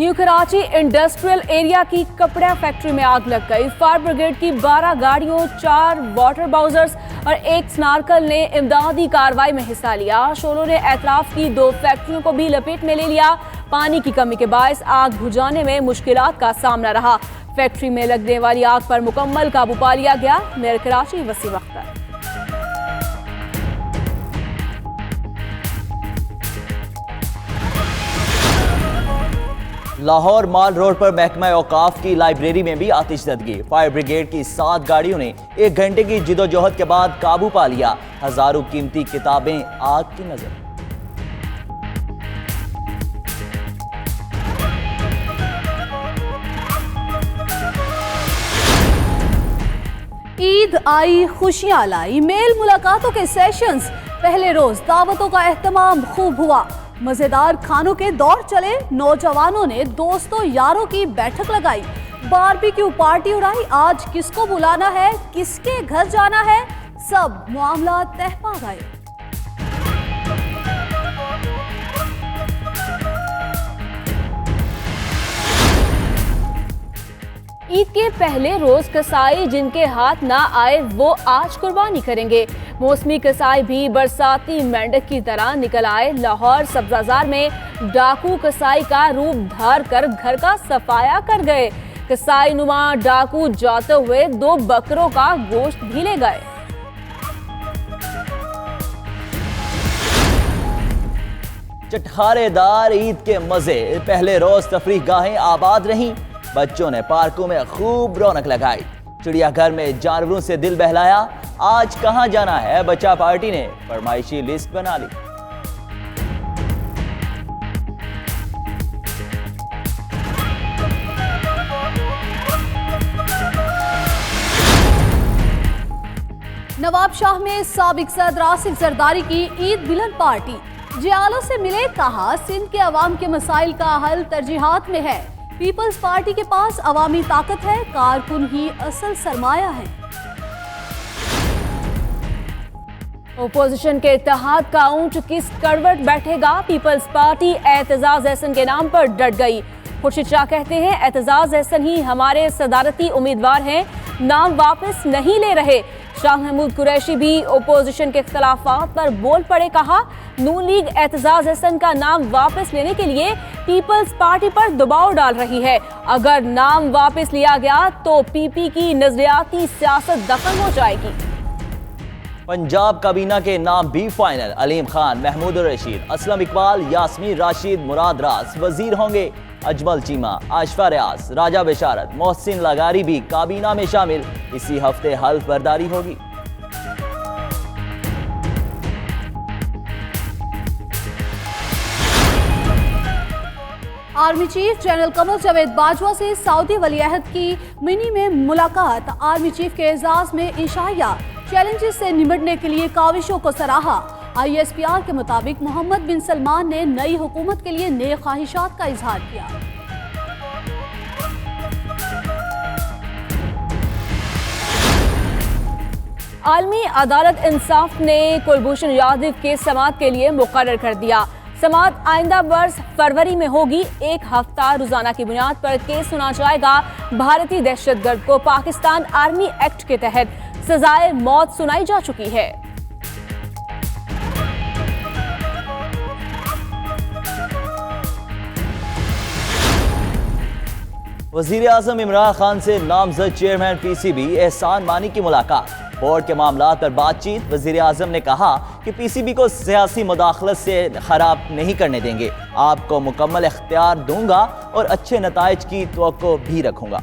New Karachi industrial area की कपड़ा factory में आग लग गई। फायर ब्रिगेड की 12 गाड़ियों, 4 वाटर बाउजर्स और 1 स्नार्कल ने इमदादी कार्रवाई में हिस्सा लिया। शोलों ने एतराफ की 2 फैक्ट्रियों को भी लपेट में ले लिया। पानी की कमी के बायस आग बुझाने में मुश्किलात का सामना रहा। फैक्ट्री में लगने वाली आग पर मुकम्मल काबू पा लिया गया। मेयर कराची वसीम अख्तर। लाहौर माल रोड पर महकमा औकाफ की लाइब्रेरी में भी आतिशज़दगी। फायर ब्रिगेड की 7 गाड़ियों ने 1 घंटे की जिदोजहद के बाद काबू पा लिया। हजारों कीमती किताबें आग की नजर। ईद आई खुशियां लाई। मेल मुलाकातों के सेशंस। पहले रोज दावतों का एहतमाम खूब हुआ। मजेदार खानों के दौर चले। नौजवानों ने दोस्तों यारों की बैठक लगाई। बारबेक्यू पार्टी उड़ाई। आज किसको बुलाना है, किसके घर जाना है, सब मामला तय पा गए। ईद के पहले रोज कसाई जिनके हाथ ना आए वो आज कुर्बानी करेंगे। मौसमी कसाई भी बरसाती मेंढक की तरह निकल आए। लाहौर सब्जाजार में डाकू कसाई का रूप धार कर घर का सफाया कर गए। कसाई नुमा डाकू जाते हुए 2 बकरों का गोश्त भी ले गए। चटखारेदार ईद के मजे। पहले रोज तफरीह गाहें आबाद रहीं। बच्चों ने पार्कों में खूब रौनक लगाई। चिड़ियाघर में जानवरों से दिल बहलाया। आज कहां जाना है, बच्चा पार्टी ने फरमाइशी लिस्ट बना ली। नवाब शाह में साबिक सदर आसिफ जरदारी की ईद मिलन पार्टी। जियालों से मिले, कहा सिंध के अवाम के मसाइल का हल तरजीहात में है। पीपल्स पार्टी के पास अवामी ताकत है, कारकुन ही असल सरमाया है। ओपोजिशन के इत्तेहाद का ऊंट किस करवट बैठेगा। पीपल्स पार्टी एतजाज एहसन के नाम पर डट गई। खुर्शीद शाह कहते हैं एतजाज एहसन ही हमारे सदारती उम्मीदवार हैं, नाम वापस नहीं ले रहे। शाह महमूद कुरैशी भी ओपोजिशन के इख्तलाफात पर बोल पड़े। कहा नून लीग एतजाज एहसन का नाम वापस लेने के लिए पीपल्स पार्टी पर दबाव डाल रही है। अगर नाम वापस लिया गया तो पीपी की नजरियाती सियासत दखल हो जाएगी। पंजाब काबीना के नाम भी फाइनल। अलीम खान, महमूद रशीद, असलम इकबाल, यास्मीन राशिद, मुराद रास वजीर होंगे। अजमल चीमा, आशफा रियाज, राजा बेशारत, मोहसिन लगारी भी काबीना में शामिल। इसी हफ्ते हल्फ बर्दारी होगी। Army chief general Qamar Javed Bajwa से सऊदी वलीअहद की मिनी में मुलाकात। आर्मी चीफ के एजाज में इशाया। चैलेंजेस से निपटने के लिए काविशों को सराहा। ISPR के मुताबिक मोहम्मद बिन सलमान ने नई हुकूमत के लिए नेक ख्वाहिशात का इजहार किया। आलमी अदालत इंसाफ ने कुलभूषण यादव के समाअत के लिए मुकर्रर कर दिया। समाअत आइंदा वर्ष फरवरी में होगी। 1 हफ्ता रोजाना की बुनियाद पर केस सुना जाएगा। भारतीय दहशतगर्द को पाकिस्तान आर्मी एक्ट के तहत सजाए मौत सुनाई जा चुकी है। वजीर आजम इमरान खान से नामजद चेयरमैन PCB एहसान मानी की मुलाकात। बोर्ड के मामलात पर बातचीत। वजीर आजम ने कहा कि PCB को सियासी मुदाखलत से खराब नहीं करने देंगे। आपको मुकम्मल इख्तियार दूंगा और अच्छे नताइज की तवक्को भी रखूंगा।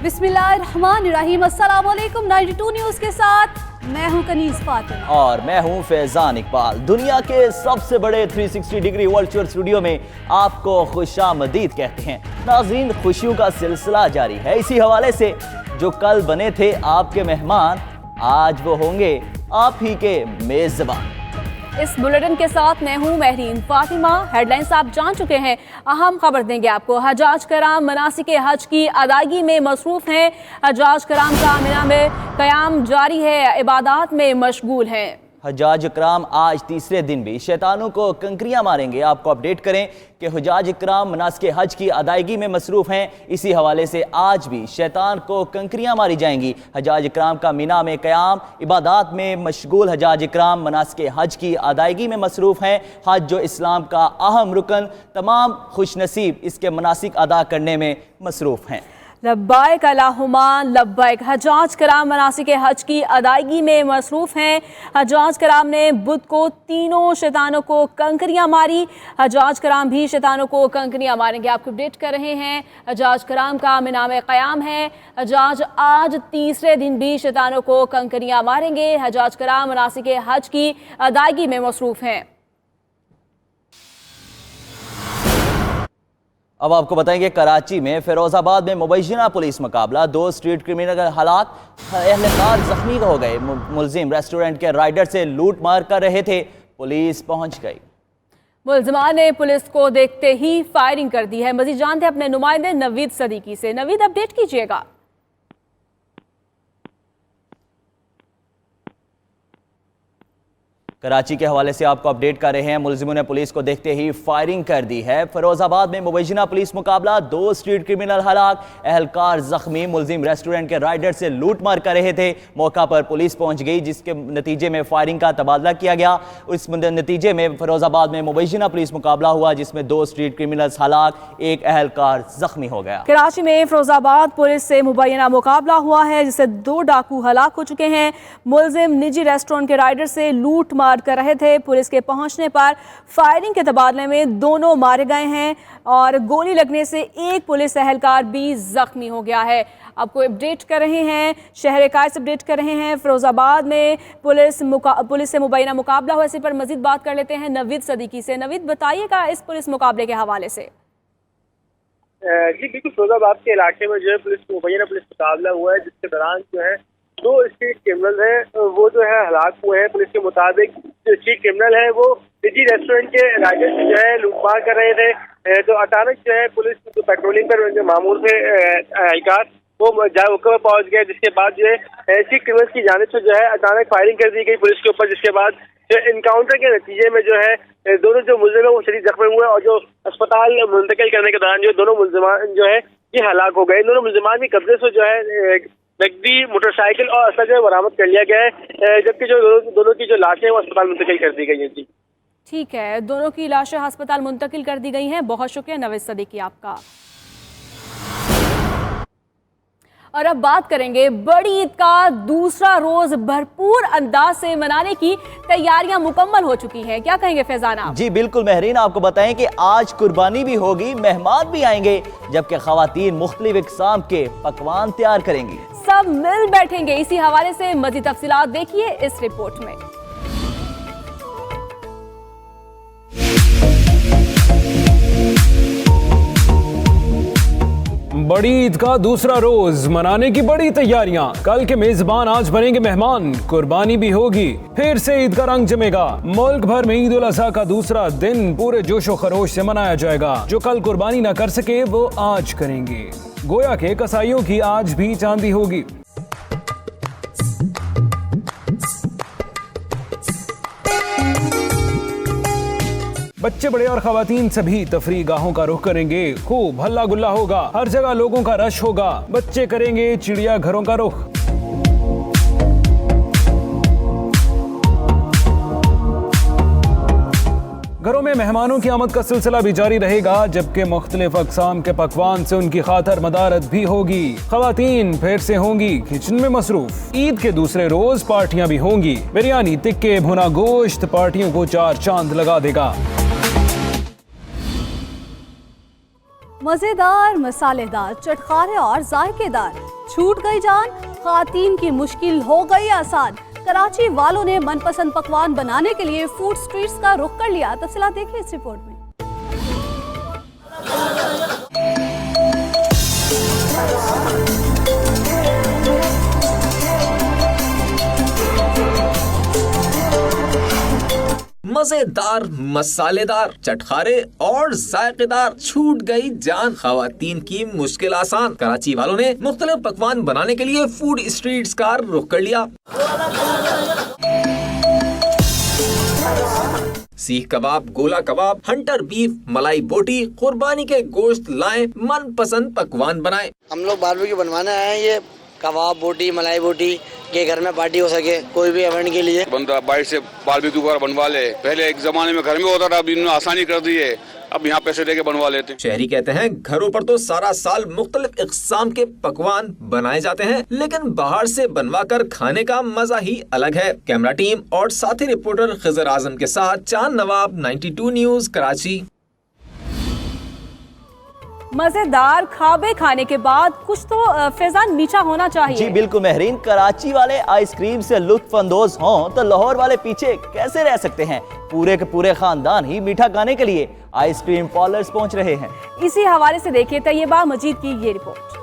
बिस्मिल्लाहिर्रहमानिर्रहीम। अस्सलाम वालेकुम। 92 न्यूज़ के साथ मैं हूं कनीज फातिमा और मैं हूं फैजान इकबाल। दुनिया के सबसे बड़े 360 डिग्री वर्चुअल स्टूडियो में आपको खुशामदीद कहते हैं। नाज़रीन, खुशियों का सिलसिला जारी है। इसी हवाले से जो कल बने थे आपके मेहमान, आज वो होंगे आप ही के मेजबान। इस बुलेटिन के साथ मैं हूं महरीन फातिमा। हेडलाइंस आप जान चुके हैं, अहम खबर देंगे आपको। हजाज कराम मनासिक हज की अदायगी में मसरूफ हैं। हजाज कराम का मिना में क़याम जारी है, इबादत में मशगूल हैं। हजाज इकराम आज तीसरे दिन भी शैतानों को कंकरियां मारेंगे। आपको अपडेट करें कि हजाज इकराम मनासिक हज की अदायगी में मसरूफ हैं। इसी हवाले से आज भी शैतान को कंकरियां मारी जाएंगी। हजाज इकराम का मिना में क़याम, इबादत में मशगूल हजाज इकराम मनासिक हज की अदायगी में मसरूफ हैं। हज जो इस्लाम का अहम रुकन, तमाम खुशनसीब इसके मनासिक अदा करने में मसरूफ हैं। लब्बाइक अल्लाहुम्मा लब्बाइक। हजाज कराम मनासिक हज की अदायगी में मसरूफ हैं। हजाज कराम ने बुध को तीनों शैतानों को कंकरियां मारी। हजाज कराम भी शैतानों को कंकरियां मारेंगे। आपको अपडेट कर रहे हैं, हजाज कराम का मिना में क़याम है। हजाज आज तीसरे दिन भी शैतानों को कंकरियां मारेंगे। हजाज कराम मनासिक हज की अदायगी में मसरूफ हैं। अब आपको बताएंगे कराची में फिरोजाबाद में मुबैना पुलिस मुकाबला, 2 स्ट्रीट क्रिमिनल हलाक, एहलकार जख्मी हो गए। मुलजिम रेस्टोरेंट के राइडर से लूट मार कर रहे थे, पुलिस पहुंच गई। मुलजिमान ने पुलिस को देखते ही फायरिंग कर दी है। मजीद जानते हैं अपने नुमाइंदे नवीद सदीकी से। नवीद, अपडेट कीजिएगा। कराची के हवाले से आपको अपडेट कर रहे हैं, मुलजिमों ने पुलिस को देखते ही फायरिंग कर दी है। फिरोजाबाद में मुबैना पुलिस मुकाबला, 2 स्ट्रीट क्रिमिनल हलाक, एहलकार जख्मी। मुलजिम रेस्टोरेंट के राइडर से लूट मार कर रहे थे, मौका पर पुलिस पहुंच गई, जिसके नतीजे में फायरिंग का तबादला किया गया। इस नतीजे में फिरोजाबाद में मुबैना पुलिस मुकाबला हुआ, जिसमें 2 स्ट्रीट क्रिमिनल हलाक, 1 एहलकार जख्मी हो गया। कराची में फिरोजाबाद पुलिस से मुबैना मुकाबला हुआ है, जिससे 2 डाकू हलाक हो चुके हैं। मुलजिम निजी रेस्टोरेंट के राइडर से लूट मार कर रहे थे। पुलिस के पहुंचने पर फायरिंग के तबादले में दोनों मारे गए हैं और गोली लगने से 1 पुलिस एहलकार भी जख्मी हो गया है। आपको अपडेट कर रहे हैं, शहर काय से अपडेट कर रहे हैं। फिरोजाबाद में पुलिस से मुबैना मुकाबला हुआ। इसी पर मजीद बात कर लेते हैं नवीद सदीकी से। नवीद, बताइएगा इस पुलिस मुकाबले के हवाले से। जी बिल्कुल, फिरोजाबाद के इलाके में जो है मुबैना पुलिस मुकाबला हुआ है, जिसके दौरान जो है 2 स्ट्रीट क्रिमिनल हैं, वो जो है हलाक हुए हैं। पुलिस के मुताबिक जो स्ट्रीट क्रिमिनल है वो निजी रेस्टोरेंट के राइडर से जो है लूटमार कर रहे थे। तो अचानक जो है पुलिस जो पेट्रोलिंग पर जो मामूर थे एहलकार, वो मौके पर पहुंच गए, जिसके बाद जो है स्ट्रीट क्रिमिनल्स की जानिब से जो है अचानक फायरिंग कर दी गई पुलिस के ऊपर, जिसके बाद जो इनकाउंटर के नतीजे में जो है दोनों जो मुलजिम है वो शदीद जख्मी हुए और जो अस्पताल मुंतकिल करने के दौरान जो दोनों मुलजिमान जो है ये हलाक हो गए। दोनों मुलजिमान के कब्जे से जो है नकदी, मोटरसाइकिल और असला जो है बरामद कर लिया गया है, जबकि जो दोनों की जो लाशें वो अस्पताल मुंतकिल कर दी गई हैं। जी ठीक है, दोनों की लाशें अस्पताल मुंतकिल कर दी गई हैं। बहुत शुक्रिया नवीद सदीकी आपका। और अब बात करेंगे बड़ी ईद का दूसरा रोज भरपूर अंदाज से मनाने की तैयारियां मुकम्मल हो चुकी हैं। क्या कहेंगे फैजाना? जी बिल्कुल महरीन, आपको बताएं कि आज कुर्बानी भी होगी, मेहमान भी आएंगे, जबकि खवातीन मुख्तलिफ इक़साम के पकवान तैयार करेंगी। सब मिल बैठेंगे। इसी हवाले से मज़ीद तफसीलात देखिए इस रिपोर्ट में। बड़ी ईद का दूसरा रोज मनाने की बड़ी तैयारियां। कल के मेजबान आज बनेंगे मेहमान, कुर्बानी भी होगी, फिर से ईद का रंग जमेगा। मुल्क भर में ईद उल अज़हा का दूसरा दिन पूरे जोशो खरोश से मनाया जाएगा। जो कल कुर्बानी न कर सके वो आज करेंगे। गोया के कसाईयों की आज भी चांदी होगी। बच्चे बड़े और खवातीन सभी तफरीह गाहों का रुख करेंगे। खूब हल्ला गुल्ला होगा, हर जगह लोगों का रश होगा। बच्चे करेंगे चिड़िया घरों का रुख। घरों में मेहमानों की आमद का सिलसिला भी जारी रहेगा, जबकि मुख्तलिफ अक़साम के पकवान से उनकी खातर मदारत भी होगी। खवातीन फिर से होंगी किचन में मसरूफ। ईद के दूसरे रोज पार्टियां भी होंगी। बिरयानी, टिक्के, भुना गोश्त पार्टियों को 4 चांद लगा देगा। मजेदार, मसालेदार, चटखारे और जायकेदार, छूट गई जान, खातीन की मुश्किल हो गई आसान। कराची वालों ने मनपसंद पकवान बनाने के लिए फूड स्ट्रीट्स का रुख कर लिया। तफसीलात देखिए इस रिपोर्ट में। मजेदार, मसालेदार, चटखारे और जायकेदार। छूट गई जान, खवातीन की मुश्किल आसान। कराची वालों ने मुख्तलिफ पकवान बनाने के लिए फूड स्ट्रीट्स का रुख कर लिया। सीख कबाब, गोला कबाब, हंटर बीफ, मलाई बोटी, कुर्बानी के गोश्त लाएं, मनपसंद पकवान बनाएं। हम लोग बारबेक्यू बनवाने आए हैं। ये कबाब बोटी, मलाई बोटी के घर में पार्टी हो सके, कोई भी इवेंट के लिए। बंदा बाहर से बारबेक्यू कर बनवा ले। पहले एक जमाने में घर में होता था, अब इन्होंने आसानी कर दी है, अब यहाँ पैसे देके बनवा लेते हैं। शहरी कहते हैं घरों पर तो सारा साल मुख्तलिफ इक़साम के पकवान बनाए जाते हैं, लेकिन बाहर से बनवा कर खाने का मजा ही अलग है। कैमरा टीम और साथी रिपोर्टर खिजर आजम के साथ चांद नवाब, 92 न्यूज़, कराची। मजेदार खाबे खाने के बाद कुछ तो फैजान मीठा होना चाहिए। जी बिल्कुल महरीन, कराची वाले आइसक्रीम से लुत्फ अंदोज हों तो लाहौर वाले पीछे कैसे रह सकते हैं। पूरे के पूरे खानदान ही मीठा खाने के लिए आइसक्रीम पार्लर्स पहुंच रहे हैं। इसी हवाले से देखिए तैयबा मजीद की ये रिपोर्ट।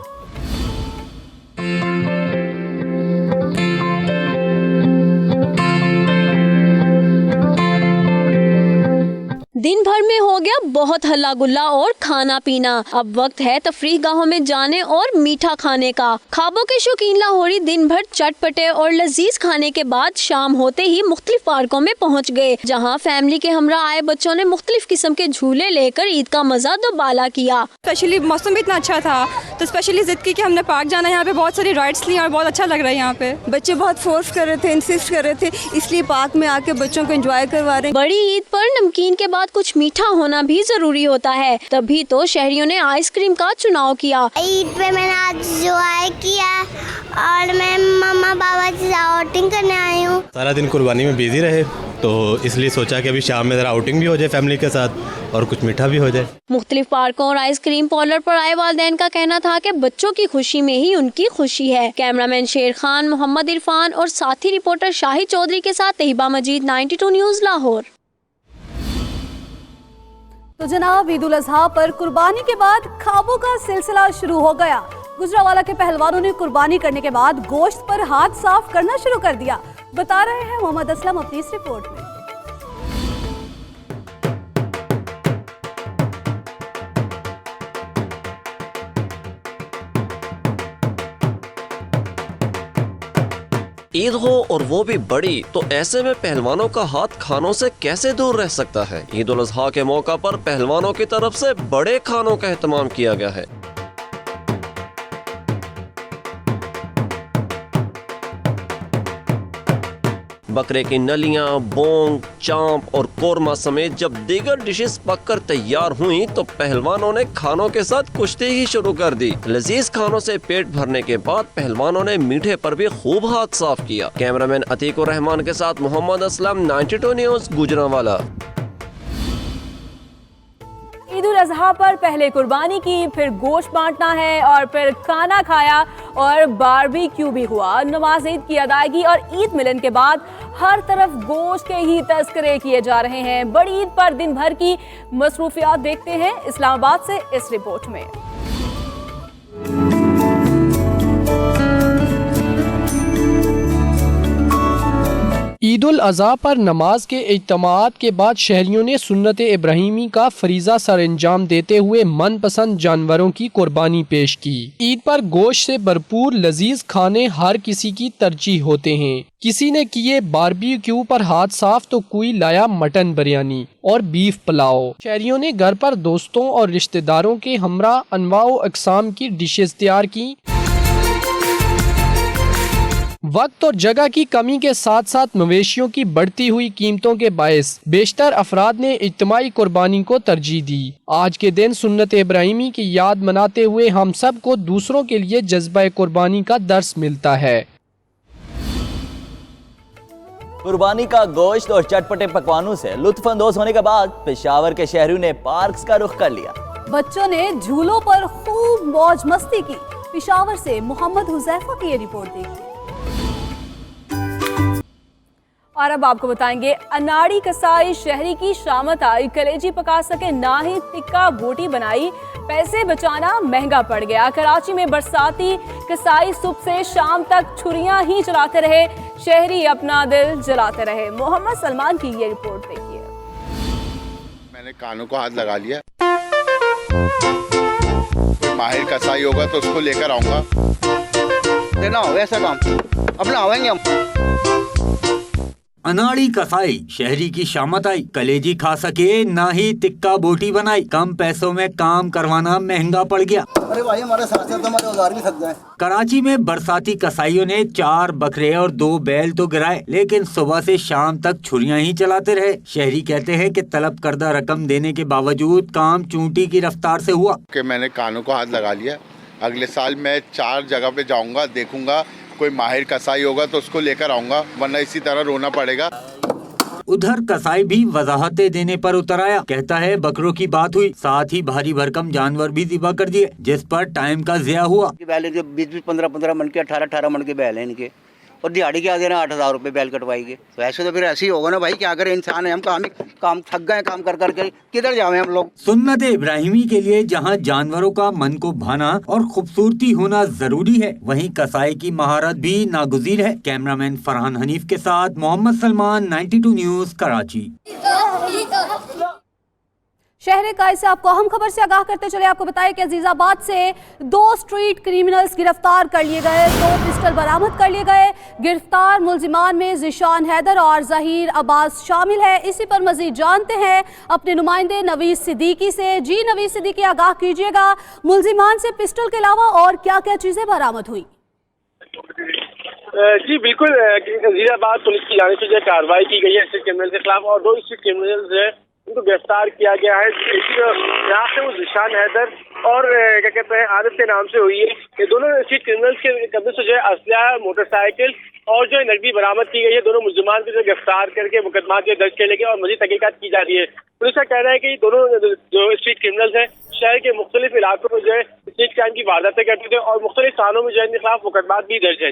दिन भर में हो गया बहुत हल्ला गुल्ला और खाना पीना। अब वक्त है तफरीह गाहों में जाने और मीठा खाने का। खाबों के शौकीन लाहौरी दिन भर चटपटे और लजीज खाने के बाद शाम होते ही मुख्तलिफ पार्कों में पहुंच गए, जहां फैमिली के हमरा आए बच्चों ने मुख्तलिफ किस्म के झूले लेकर ईद का मजा दोबाला किया। स्पेशली मौसम भी इतना अच्छा था तो स्पेशली जिद की कि हमने पार्क जाना है। यहाँ पे बहुत सारी राइड्स ली और बहुत अच्छा लग रहा है। यहाँ पे बच्चे बहुत फोर्स कर रहे थे, इंसिस्ट कर रहे थे, इसलिए पार्क में आके बच्चों को एंजॉय करवा रहे हैं। बड़ी ईद पर नमकीन के बाद कुछ मीठा होना भी जरूरी होता है, तभी तो शहरियों ने आइसक्रीम का चुनाव किया। ईद पे मैंने आज एंजॉय किया और मैं मम्मा पापा से आउटिंग करने आई हूँ। सारा दिन कुर्बानी में बिजी रहे तो इसलिए सोचा कि अभी शाम में जरा आउटिंग भी हो जाए फैमिली के साथ और कुछ मीठा भी हो जाए। मुख्तलिफ पार्कों और आइसक्रीम पार्लर पर आए वालिदैन का कहना था कि बच्चों की खुशी में ही उनकी खुशी है। कैमरामैन शेर खान, मोहम्मद इरफान और साथी रिपोर्टर शाहिद चौधरी के साथ तैयबा मजीद, 92 न्यूज़, लाहौर। तो जनाब, ईद उल अजहा पर कुर्बानी के बाद खाबों का सिलसिला शुरू हो गया। गुजरावाला के पहलवानों ने कुर्बानी करने के बाद गोश्त पर हाथ साफ करना शुरू कर दिया। बता रहे हैं मोहम्मद असलम अपनी इस रिपोर्ट में। ईद हो और वो भी बड़ी, तो ऐसे में पहलवानों का हाथ खानों से कैसे दूर रह सकता है। ईद उल अजहा के मौका पर पहलवानों की तरफ से बड़े खानों का एहतमाम किया गया है। बकरे की नलियां, बोंग, चांप और कोरमा समेत जब दीगर डिशेस पककर तैयार हुई तो पहलवानों ने खानों के साथ कुश्ती ही शुरू कर दी। लजीज खानों से पेट भरने के बाद पहलवानों ने मीठे पर भी खूब हाथ साफ किया। कैमरामैन अतीकुर रहमान के साथ मोहम्मद असलम, 92 न्यूज़, गुजरांवाला। ईद उल अजहा पर पहले कुर्बानी की, फिर गोश्त बांटना है और फिर खाना खाया और बारबेक्यू भी हुआ। नमाज ईद की अदायगी और ईद मिलन के बाद हर तरफ गोश्त के ही तस्करे किए जा रहे हैं। बड़ी ईद पर दिन भर की मसरूफियात देखते हैं इस्लामाबाद से इस रिपोर्ट में। ईद उल अज़हा पर नमाज के इज्तिमाअत के बाद शहरियों ने सुन्नत इब्राहिमी का फरीज़ा सर अंजाम देते हुए मनपसंद जानवरों की कुर्बानी पेश की। ईद पर गोश्त से भरपूर लजीज खाने हर किसी की तरजीह होते हैं। किसी ने किए बारबेक्यू पर हाथ साफ तो कोई लाया मटन बिरयानी और बीफ पुलाव। शहरियों ने घर पर दोस्तों और रिश्तेदारों के हमरा अनवाओ अक़साम की डिशेज तैयार की। वक्त और जगह की कमी के साथ साथ मवेशियों की बढ़ती हुई कीमतों के बायस बेशतर अफराद ने इज्तिमाई कुर्बानी को तरजीह दी। आज के दिन सुन्नत इब्राहिमी की याद मनाते हुए हम सब को दूसरों के लिए जज्बा कुर्बानी का दर्स मिलता है। कुर्बानी का गोश्त और चटपटे पकवानों से लुत्फ अंदोज होने के बाद पेशावर के शहरियों ने पार्क्स का रुख कर लिया। बच्चों ने झूलों पर खूब मौज मस्ती की। पेशावर से मोहम्मद हुजैफा की ये रिपोर्ट देखिए। और अब आपको बताएंगे, अनाड़ी कसाई शहरी की शामत आई, कलेजी पका सके ना ही टिक्का बोटी बनाई, पैसे बचाना महंगा पड़ गया। कराची में बरसाती कसाई सुबह से शाम तक छुरियां ही चलाते रहे, शहरी अपना दिल जलाते रहे। मोहम्मद सलमान की ये रिपोर्ट देखिए। मैंने कानों को हाथ लगा लिया। कोई माहिर कसाई होगा तो उसको लेकर आऊंगा। देना हो ऐसा काम अपना आवेंगे हम। अनाड़ी कसाई शहरी की शामत आई, कलेजी खा सके ना ही टिक्का बोटी बनाई, कम पैसों में काम करवाना महंगा पड़ गया। अरे भाई हमारे साथ साथ हमारे औजार भी थक गए। कराची में बरसाती कसाईयों ने 4 बकरे और 2 बैल तो गिराए, लेकिन सुबह से शाम तक छुरियां ही चलाते रहे। शहरी कहते हैं कि तलब करदा रकम देने के बावजूद काम चूंटी की रफ्तार से हुआ। कि मैंने कानों को हाथ लगा लिया। अगले साल मैं 4 जगह पे जाऊंगा, देखूंगा कोई माहिर कसाई होगा तो उसको लेकर आऊंगा, वरना इसी तरह रोना पड़ेगा। उधर कसाई भी वजाहतें देने पर उतर आया। कहता है बकरों की बात हुई, साथ ही भारी भरकम जानवर भी ज़िबा कर दिए, जिस पर टाइम का ज़िया हुआ। बैल 20-20, 15-15 मन के 18-18 मन के बैल है इनके, और दिहाड़ी क्या देना 8,000 रुपये बैल कटवाएंगे। तो ऐसे तो फिर ऐसे ही होगा ना भाई, क्या करें, इंसान है हम, काम थक गए काम कर करके, किधर जावे हम लोग। सुन्नत इब्राहिमी के लिए जहां जानवरों का मन को भाना और खूबसूरती होना जरूरी है, वहीं कसाई की महारत भी नागुज़ीर है। कैमरामैन फरहान हनीफ के साथ मोहम्मद सलमान, 92 न्यूज़, कराची। शहर कायद से आपको अहम खबर से आगाह करते चले आपको बताएं कि अजीजाबाद से 2 स्ट्रीट क्रिमिनल्स गिरफ्तार कर लिए गए, 2 पिस्टल बरामद कर लिए गए। गिरफ्तार मुलजिमान में ज़िशान हैदर और ज़हीर अब्बास शामिल है। इसी पर मजीद जानते हैं अपने नुमाइंदे नवीस सिद्दीकी से। जी नवीस सिद्दीकी, आगाह कीजिएगा, मुलजिमान से पिस्टल के अलावा और क्या क्या चीज़ें बरामद हुई? जी बिल्कुल, अजीजाबाद पुलिस की जानिब से कार्रवाई की गई है स्ट्रीट क्रिमिनल के खिलाफ, और 2 स्ट्रीट क्रिमिनल्स है उनको गिरफ्तार किया गया है। यहाँ से वो ज़िशान हैदर और क्या कहते हैं आरिफ के नाम से हुई है। ये दोनों स्ट्रीट क्रिमिनल्स के कब्जे से असला, मोटरसाइकिल और नकदी बरामद की गई है। दोनों मुलजिमान को गिरफ्तार करके मुकदमा दर्ज कर लेंगे और मजीद तहकीकात की जा रही है। पुलिस का कहना है कि दोनों जो स्ट्रीट क्रिमिनल्स हैं शहर के मुख्तलिफ इलाकों में स्ट्रीट क्राइम की वारदातें करते थे और मुख्तलिफ थानों में इनके खिलाफ मुकदमा भी दर्ज है।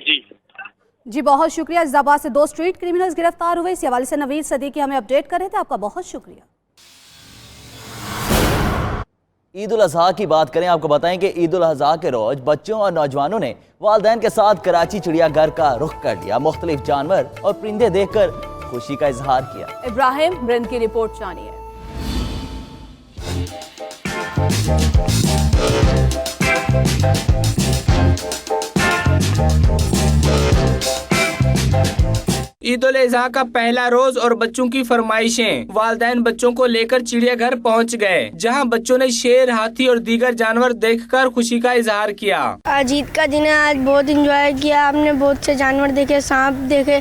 जी बहुत शुक्रिया। अजीजाबाद से 2 स्ट्रीट क्रिमिनल्स गिरफ्तार हुए, इस हवाले से नवीस सिद्दीकी हमें अपडेट कर रहे थे, आपका बहुत शुक्रिया। ईद उल अजहा की बात करें, आपको बताएं कि ईद उल अजहा के रोज बच्चों और नौजवानों ने वालिदैन के साथ कराची चिड़ियाघर का रुख कर लिया। मुख्तलिफ जानवर और परिंदे देखकर खुशी का इजहार किया। इब्राहिम ब्रिंद की रिपोर्ट जानिए। ईद उल अज़हा का पहला रोज और बच्चों की फरमाइशें, वालिदैन बच्चों को लेकर चिड़ियाघर पहुंच गए, जहां बच्चों ने शेर, हाथी और दीगर जानवर देखकर खुशी का इजहार किया। आज ईद का दिन है, आज बहुत एंजॉय किया हमने, बहुत से जानवर देखे, सांप देखे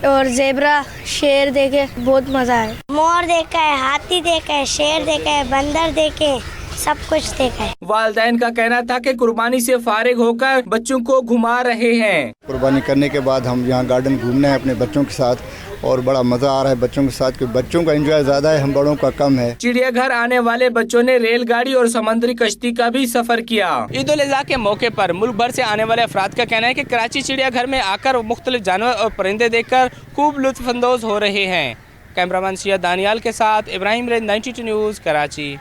और ज़ेबरा, शेर देखे, बहुत मजा आया। मोर देखा है, हाथी देखा है, शेर देखा है, बंदर देखे, सब कुछ देखा है। वालिदैन का कहना था कि कुर्बानी से फारिग होकर बच्चों को घुमा रहे हैं। कुर्बानी करने के बाद हम यहाँ गार्डन घूमने हैं अपने बच्चों के साथ और बड़ा मजा आ रहा है बच्चों के साथ, क्योंकि बच्चों का एंजॉय ज्यादा है, हम बड़ों का कम है। चिड़ियाघर आने वाले बच्चों ने रेलगाड़ी और समुद्री कश्ती का भी सफर किया। ईद उल अज़हा के मौके पर मुल्क भर से आने वाले अफराद का कहना है कि कराची चिड़ियाघर में आकर मुख्तलिफ जानवर और परिंदे देखकर खूब लुत्फअंदोज हो रहे हैं। कैमरामैन सैयद दानियाल के साथ इब्राहिम रेज, 92 न्यूज़, कराची।